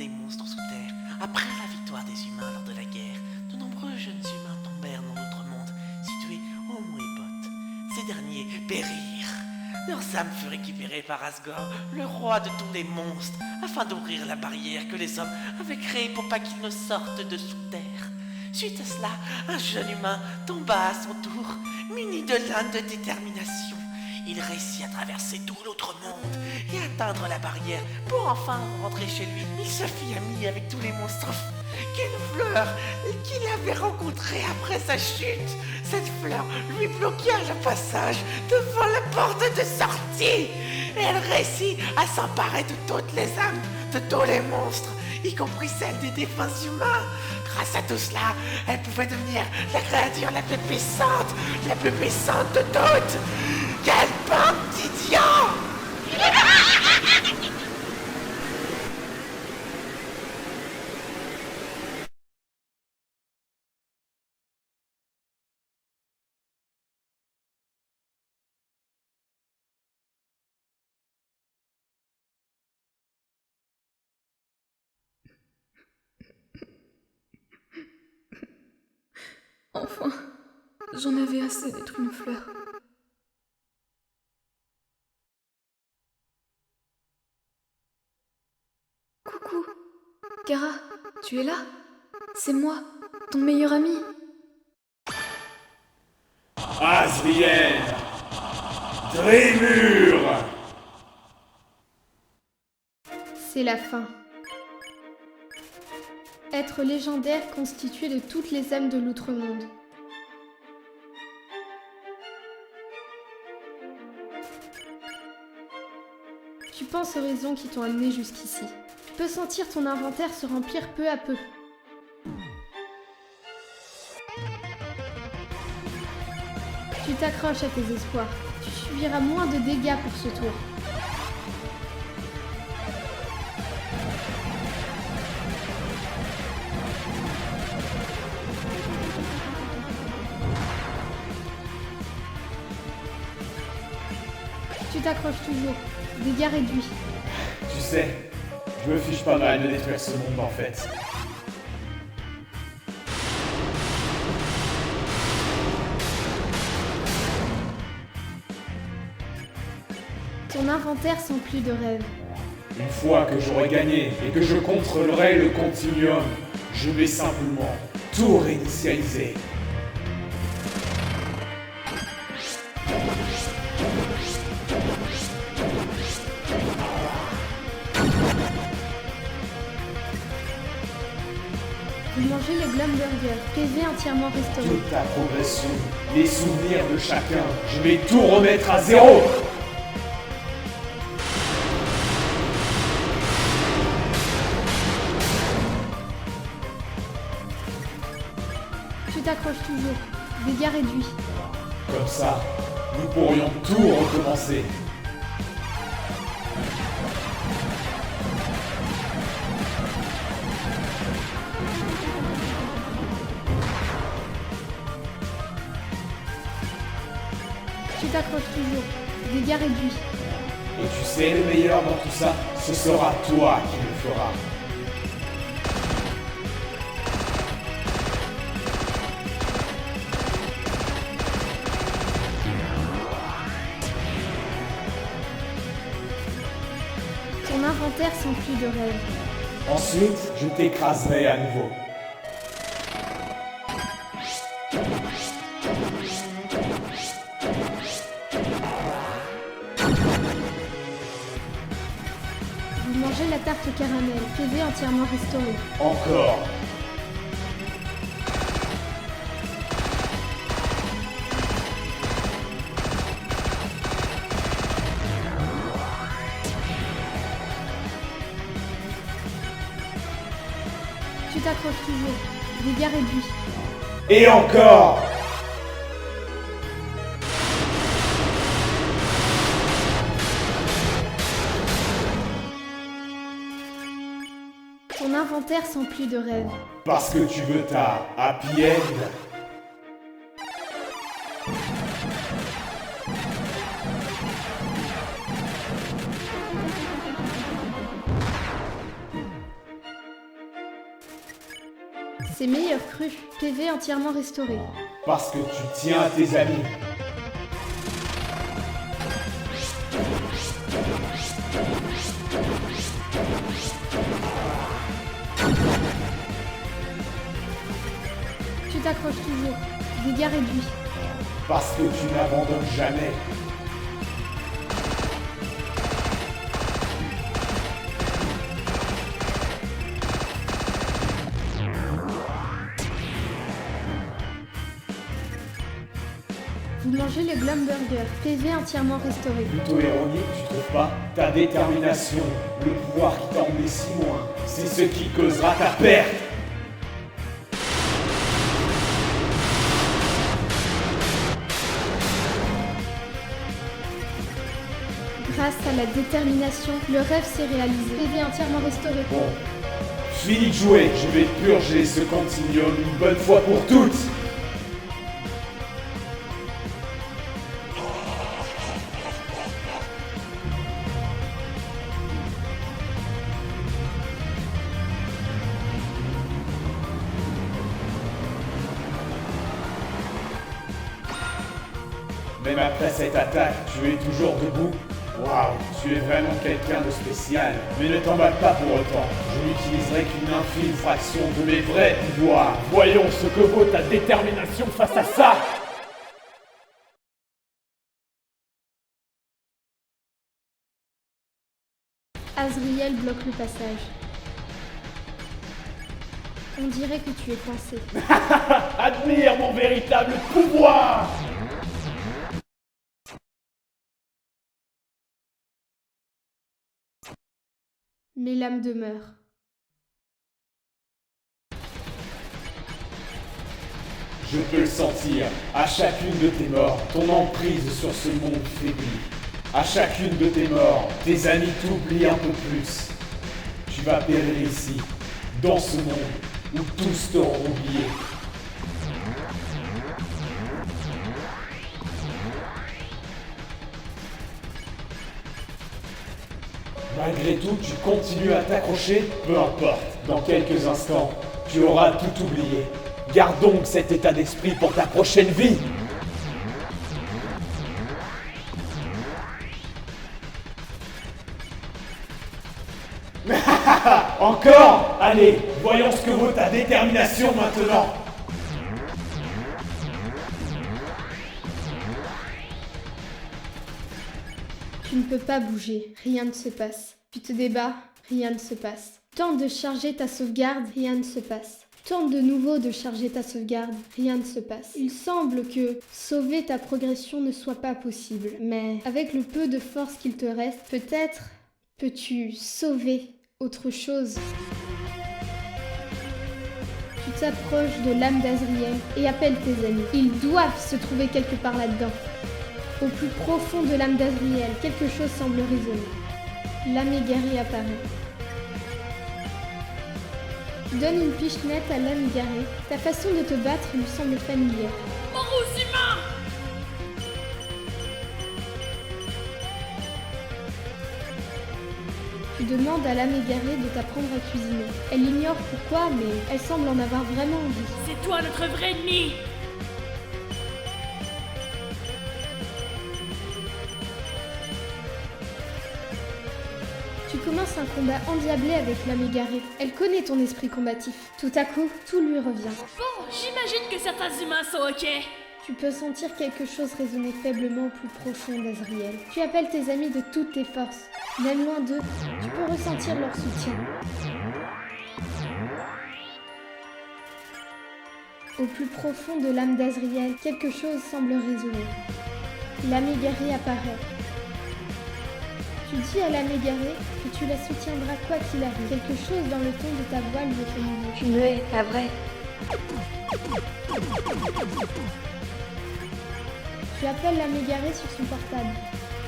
des monstres sous terre. Après la victoire des humains lors de la guerre, de nombreux jeunes humains tombèrent dans l'autre monde, situé au mont Ébot. Ces derniers périrent. Leurs âmes furent récupérées par Asgore, le roi de tous les monstres, afin d'ouvrir la barrière que les hommes avaient créée pour pas qu'ils ne sortent de sous terre. Suite à cela, un jeune humain tomba à son tour, muni de l'âme de détermination. Il réussit à traverser tout l'autre monde et atteindre la barrière pour enfin rentrer chez lui. Il se fit ami avec tous les monstres qu'une fleur qu'il avait rencontrée après sa chute. Cette fleur lui bloqua le passage devant la porte de sortie. Et elle réussit à s'emparer de toutes les âmes, de tous les monstres, y compris celles des défunts humains. Grâce à tout cela, elle pouvait devenir la créature la plus puissante de toutes. Quelle bande d'idiots! Enfin, j'en avais assez d'être une fleur. Coucou, Kara, tu es là? C'est moi, ton meilleur ami. Asriel, Drémur. C'est la fin. Être légendaire constitué de toutes les âmes de l'outre-monde. Tu penses aux raisons qui t'ont amené jusqu'ici. Tu peux sentir ton inventaire se remplir peu à peu. Tu t'accroches à tes espoirs. Tu subiras moins de dégâts pour ce tour. Tu t'accroches toujours. Dégâts réduits. Tu sais, je me fiche pas mal de détruire ce monde en fait. Ton inventaire sans plus de rêves. Une fois que j'aurai gagné et que je contrôlerai le continuum, je vais simplement tout réinitialiser. Vous mangez le Glumburger, PV entièrement restauré. Toute ta progression, les souvenirs de chacun, je vais tout remettre à zéro. Tu t'accroches toujours. Dégâts réduits. Comme ça, nous pourrions tout recommencer. Tu t'accroches toujours. Dégâts réduits. Et tu sais, le meilleur dans tout ça, ce sera toi qui le feras. Ton inventaire sans plus de rêves. Ensuite, je t'écraserai à nouveau. Vous mangez la tarte caramel, PV entièrement restauré. Encore. Tu t'accroches toujours. Dégâts réduits. Et encore. Ton inventaire sans plus de rêves. Parce que tu veux ta happy end. C'est meilleur cru. PV entièrement restauré. Parce que tu tiens à tes amis. Tu t'accroches toujours. Dégâts réduits. Parce que tu n'abandonnes jamais. Vous mangez le Glum Burger. PV entièrement restauré. Plutôt ironique, tu trouves pas? Ta détermination, le pouvoir qui t'a emmené si loin, c'est ce qui causera ta perte. Grâce à la détermination, le rêve s'est réalisé. PV entièrement restauré. Bon, fini de jouer, je vais purger ce continuum une bonne fois pour toutes. Même après cette attaque, tu es toujours debout. Waouh, tu es vraiment quelqu'un de spécial. Mais ne t'emballe pas pour autant. Je n'utiliserai qu'une infime fraction de mes vrais pouvoirs. Voyons ce que vaut ta détermination face à ça. Azriel bloque le passage. On dirait que tu es coincé. Admire mon véritable pouvoir. Mais l'âme demeure. Je peux le sentir. À chacune de tes morts, ton emprise sur ce monde faiblit. À chacune de tes morts, tes amis t'oublient un peu plus. Tu vas périr ici, dans ce monde, où tous t'auront oublié. Malgré tout, tu continues à t'accrocher? Peu importe, dans quelques instants, tu auras tout oublié. Garde donc cet état d'esprit pour ta prochaine vie. Encore? Allez, voyons ce que vaut ta détermination maintenant. Tu ne peux pas bouger, rien ne se passe. Tu te débats, rien ne se passe. Tente de charger ta sauvegarde, rien ne se passe. Tente de nouveau de charger ta sauvegarde, rien ne se passe. Il semble que sauver ta progression ne soit pas possible, mais avec le peu de force qu'il te reste, peut-être peux-tu sauver autre chose. Tu t'approches de l'âme d'Azriel et appelles tes amis. Ils doivent se trouver quelque part là-dedans. Au plus profond de l'âme d'Azriel, quelque chose semble résonner. L'âme égarée apparaît. Tu donnes une pichenette à l'âme égarée. Ta façon de te battre lui semble familière. Morous humain! Tu demandes à l'âme égarée de t'apprendre à cuisiner. Elle ignore pourquoi, mais elle semble en avoir vraiment envie. C'est toi notre vrai ennemi! Tu commences un combat endiablé avec l'âme égarée. Elle connaît ton esprit combatif. Tout à coup, tout lui revient. Bon, j'imagine que certains humains sont ok. Tu peux sentir quelque chose résonner faiblement au plus profond d'Azriel. Tu appelles tes amis de toutes tes forces. Même loin d'eux, tu peux ressentir leur soutien. Au plus profond de l'âme d'Azriel, quelque chose semble résonner. L'âme égarée apparaît. Tu dis à l'âme égarée que tu la soutiendras quoi qu'il arrive. Quelque chose dans le ton de ta voix lui est familier. Tu me hais, pas vrai? Tu appelles l'âme égarée sur son portable.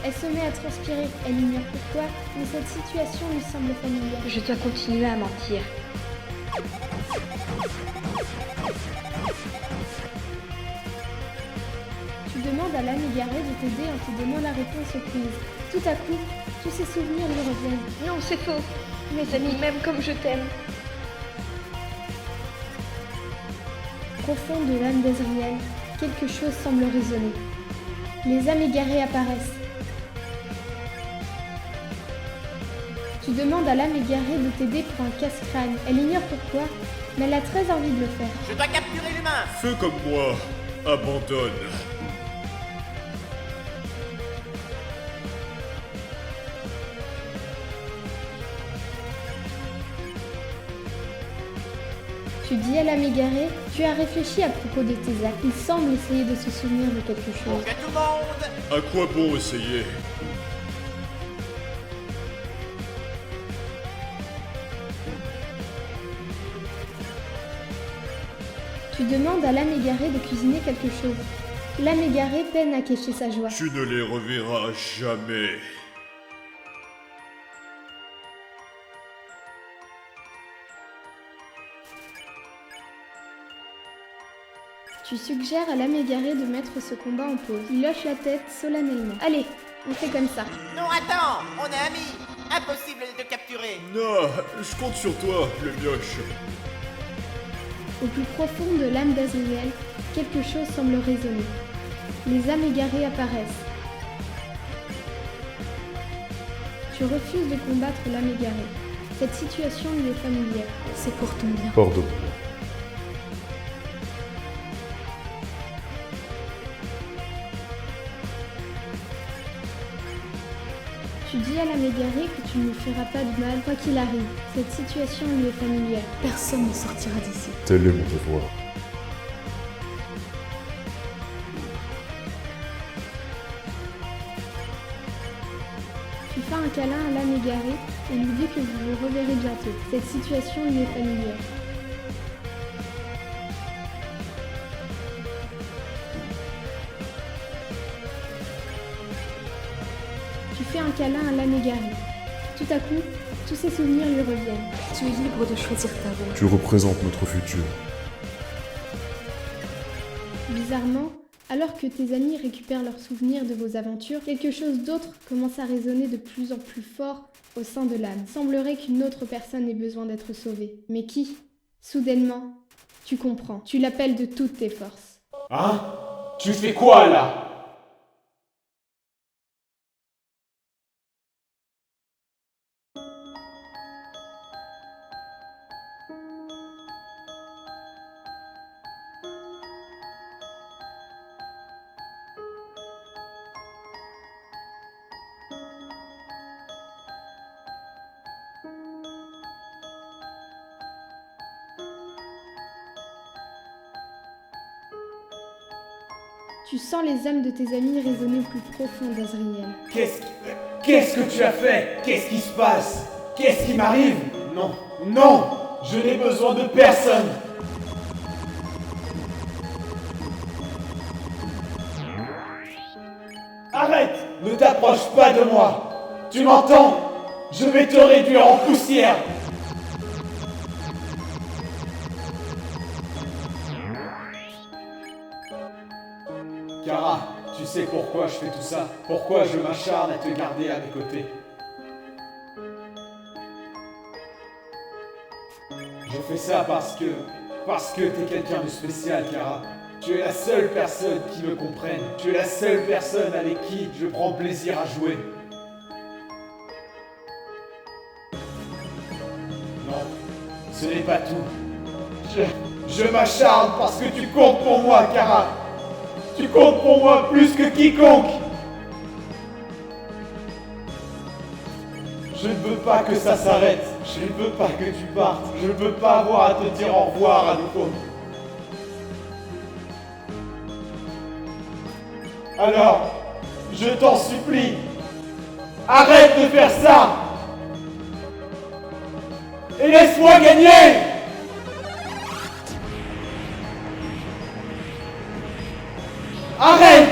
Elle se met à transpirer. Elle ignore pourquoi, mais cette situation lui semble familière. Je dois continuer à mentir. Tu demandes à l'âme égarée de t'aider en te donnant la réponse au quiz. Tout à coup, tous ces souvenirs lui reviennent. Non, c'est faux. Mes amis m'aiment comme je t'aime. profond de l'âme d'Azriel, quelque chose semble résonner. Les âmes égarées apparaissent. Tu demandes à l'âme égarée de t'aider pour un casse-crâne. Elle ignore pourquoi, mais elle a très envie de le faire. Je dois capturer l'humain. Fais comme moi, abandonne. Tu dis à l'âme égarée, tu as réfléchi à propos de tes actes. Il semble essayer de se souvenir de quelque chose. Que tout le monde. À quoi bon essayer? Tu demandes à l'âme égarée de cuisiner quelque chose. L'âme égarée peine à cacher sa joie. Tu ne les reverras jamais. Tu suggères à l'âme égarée de mettre ce combat en pause. Il hoche la tête solennellement. Allez, on fait comme ça. Non, attends, on est amis. Impossible de te capturer. Non, je compte sur toi, le mioche. Au plus profond de l'âme d'Azriel, quelque chose semble résonner. Les âmes égarées apparaissent. Tu refuses de combattre l'âme égarée. Cette situation lui est familière. C'est pour ton bien. Bordeaux. Tu dis à l'âme égarée que tu ne lui feras pas de mal quoi qu'il arrive. Cette situation lui est familière. Personne ne sortira d'ici. Tel est mon devoir. Tu fais un câlin à l'âme égarée et lui dis que vous vous reverrez bientôt. Cette situation lui est familière. Tu fais un câlin à l'âme égarée. Tout à coup, tous ses souvenirs lui reviennent. Tu es libre de choisir ta voie. Tu représentes notre futur. Bizarrement, alors que tes amis récupèrent leurs souvenirs de vos aventures, quelque chose d'autre commence à résonner de plus en plus fort au sein de l'âme. Semblerait qu'une autre personne ait besoin d'être sauvée. Mais qui? Soudainement, tu comprends. Tu l'appelles de toutes tes forces. Hein? Tu fais quoi là? Tu sens les âmes de tes amis résonner au plus profond d'Azriel. Qu'est-ce que tu as fait? Qu'est-ce qui se passe? Qu'est-ce qui m'arrive? Non, non! Je n'ai besoin de personne! Arrête! Ne t'approche pas de moi! Tu m'entends? Je vais te réduire en poussière! Kara, tu sais pourquoi je fais tout ça? Pourquoi je m'acharne à te garder à mes côtés? Je fais ça parce que t'es quelqu'un de spécial, Kara. Tu es la seule personne qui me comprenne. Tu es la seule personne avec qui je prends plaisir à jouer. Non, ce n'est pas tout. Je m'acharne parce que tu comptes pour moi, Kara. Tu comptes pour moi plus que quiconque. Je ne veux pas que ça s'arrête. Je ne veux pas que tu partes. Je ne veux pas avoir à te dire au revoir à nouveau. Alors, je t'en supplie, arrête de faire ça. Et laisse-moi gagner. Arrête!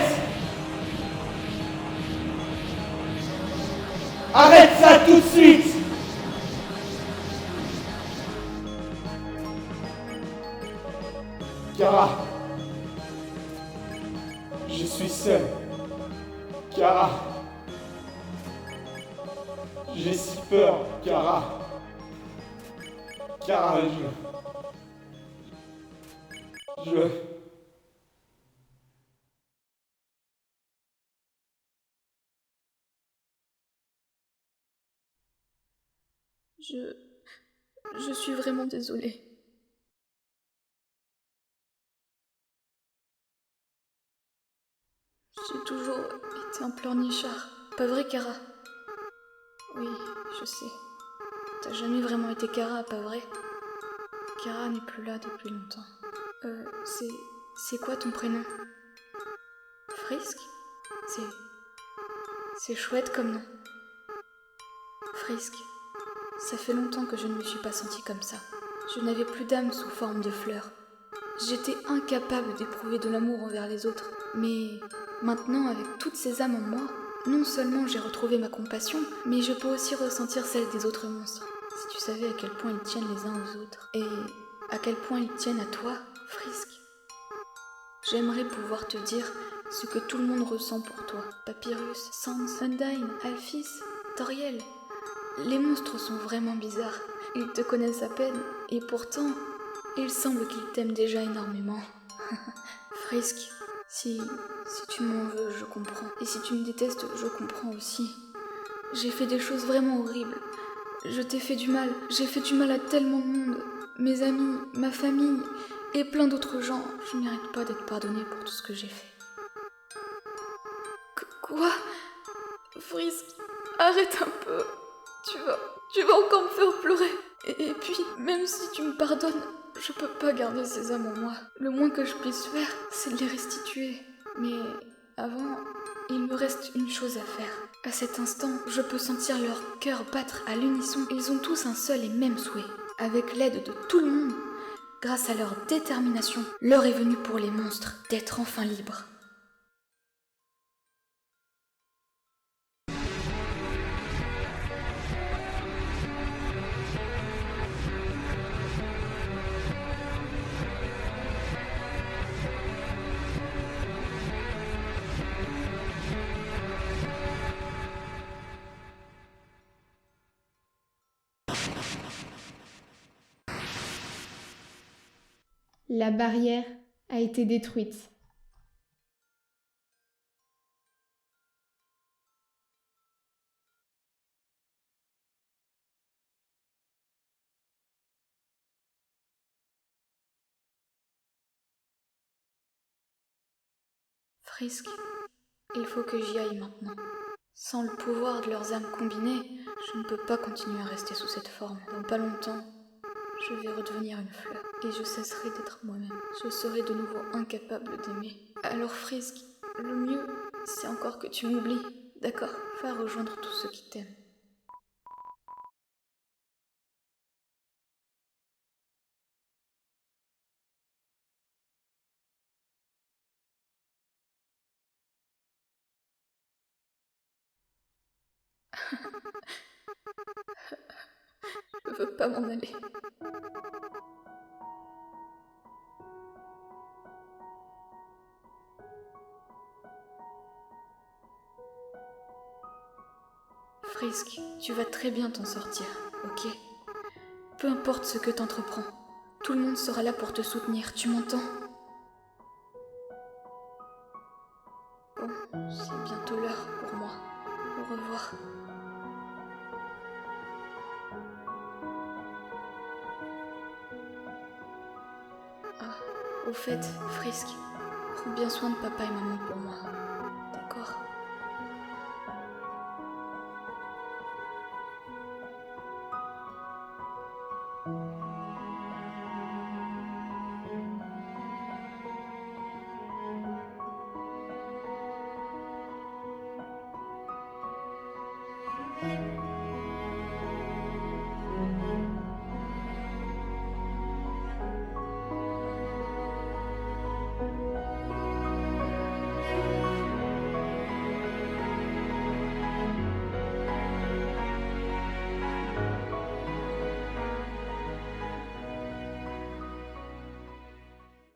Arrête ça tout de suite! Kara, je suis seul. Kara, j'ai si peur, Kara. Kara, Je... Je suis vraiment désolée. J'ai toujours été un pleurnichard. Pas vrai, Kara? Oui, je sais. T'as jamais vraiment été Kara, pas vrai? Kara n'est plus là depuis longtemps. C'est quoi ton prénom? Frisk? C'est chouette comme nom. Frisk. Ça fait longtemps que je ne me suis pas sentie comme ça. Je n'avais plus d'âme sous forme de fleur. J'étais incapable d'éprouver de l'amour envers les autres. Mais maintenant, avec toutes ces âmes en moi, non seulement j'ai retrouvé ma compassion, mais je peux aussi ressentir celle des autres monstres. Si tu savais à quel point ils tiennent les uns aux autres, et à quel point ils tiennent à toi, Frisk. J'aimerais pouvoir te dire ce que tout le monde ressent pour toi. Papyrus, Sans, Undyne, Alphys, Toriel. Les monstres sont vraiment bizarres. Ils te connaissent à peine, et pourtant, il semble qu'ils t'aiment déjà énormément. Frisk, si tu m'en veux, je comprends. Et si tu me détestes, je comprends aussi. J'ai fait des choses vraiment horribles. Je t'ai fait du mal. J'ai fait du mal à tellement de monde. Mes amis, ma famille, et plein d'autres gens. Je ne mérite pas d'être pardonnée pour tout ce que j'ai fait. Quoi? Frisk, arrête un peu. Tu vas encore me faire pleurer. Et puis, même si tu me pardonnes, je peux pas garder ces âmes en moi. Le moins que je puisse faire, c'est de les restituer. Mais avant, il me reste une chose à faire. À cet instant, je peux sentir leur cœur battre à l'unisson. Ils ont tous un seul et même souhait. Avec l'aide de tout le monde, grâce à leur détermination, l'heure est venue pour les monstres d'être enfin libres. La barrière a été détruite. Frisk, il faut que j'y aille maintenant. Sans le pouvoir de leurs âmes combinées, je ne peux pas continuer à rester sous cette forme. Dans pas longtemps, je vais redevenir une fleur, et je cesserai d'être moi-même. Je serai de nouveau incapable d'aimer. Alors Frisk, le mieux, c'est encore que tu m'oublies, d'accord? Va rejoindre tous ceux qui t'aiment. Je veux pas m'en aller. Frisk, tu vas très bien t'en sortir, ok? Peu importe ce que t'entreprends, tout le monde sera là pour te soutenir, tu m'entends? Bon, c'est bientôt l'heure pour moi. Au revoir. Ah, au fait, Frisk, prends bien soin de papa et maman pour moi. D'accord?